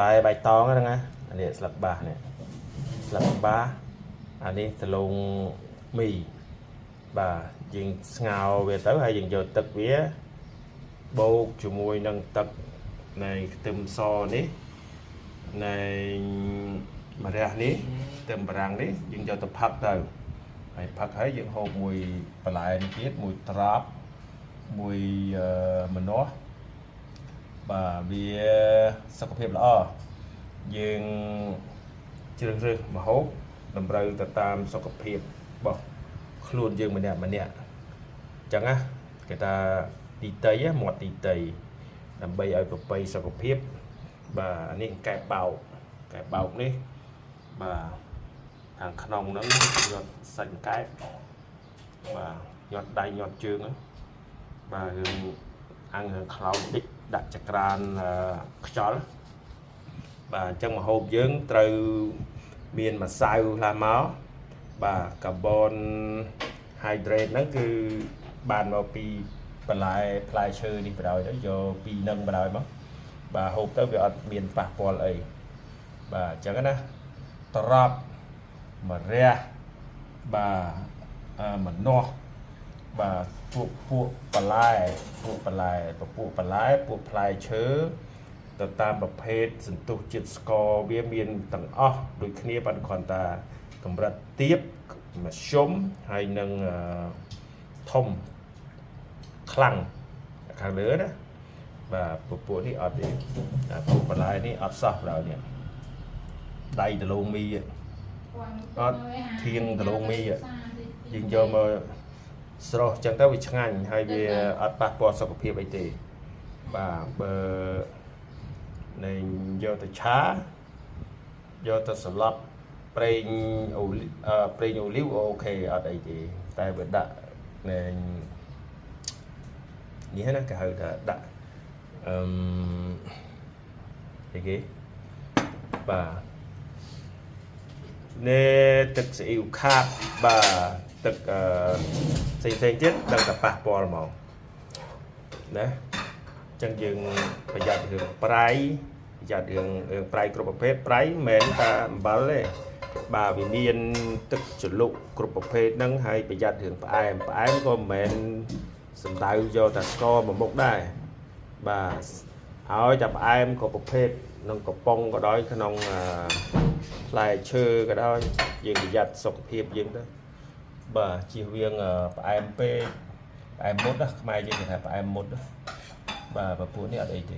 bài bài to đó nghe anh ấy sập ba này sập ba anh ấy từ lông mì và dừng ngào về tới hay dừng giờ tật vía bô chủ mùi nâng tật này tùm so ní này mà ra ní tùm bà răng ní dừng giờ tập phật rồi phải phật thấy dừng hộp mùi bà lại tiết mùi trap mùi mình nó và vì sao có phép là dừng chưa rừng mà hốt nằm rơi ta tam sao có phép bỏ luôn dừng mình nè chẳng á người ta đi tây á một đi tây làm bay ở bay sao có phép và nên cái bào đi và thằng khăn nó nhọt xanh cái và nhọt đầy nhọt trường á và ăn hàng khâu đích đặt chặt ran chó và trong một hộp dưỡng từ miền mà sao là máu và carbon hydrate nó cứ bàn vào pi và lại chơi đi vào đó do pi nâng vào đó và hộp tới việc miền bạc bò ấy và chẳng hạn trap mà ra và mình no và phụปลายชื้อទៅតាមប្រភេទសន្ទុះជាតិស្ករវាមានទាំងអស់ដូចគ្នាបានគ្រាន់តែកម្រិតទាបមធ្យមហើយនឹងធំខ្លាំងខាងលើណាបាទពពួកនេះអត់ទេពួកបន្លែនេះអត់សោះដល់នេះដៃដលងមីអត់ធៀងដលងមីយើងយកមកស្រស់ចឹងទៅវាឆ្ងាញ់ហើយវាអត់ប៉ះពាល់សុខភាពអីទេបាទបើនៃយកទៅឆាយកទៅសម្លាប់ប្រេងអូលីវអូខេអត់អីទេតែវាដាក់នៃនេះណាគេហៅថាដាក់អីគេបាទនៃទឹកស៊ីអ៊ីវខាតបាទទឹកផ្សេងទៀតដឹងតែប៉ះពាល់ហ្មងណាចឹងយើងប្រយ័ត្នរឿងប្រៃប្រយ័ត្នរឿងប្រៃគ្រប់ប្រភេទប្រៃមិនមែនតែអំបិលទេបាទវាមានទឹកជ្រលក់គ្រប់ប្រភេទហ្នឹងហើយប្រយ័ត្នរឿងផ្អែមក៏មិនមែនសំដៅយកតែស្ករមកមុខដែរបាទហើយតែផ្អែមក៏ប្រភេទក្នុងកំប៉ុងក៏ដោយក្នុងផ្លែឈើក៏ដោយយើងប្រយ័ត្នសុខភាពយើងទៅបាទជៀសវាងផ្អែមពេកផ្អែមមុតណាខ្មែរយើងគេថាផ្អែមមុតបាទពពួកនេះអត់អីទេ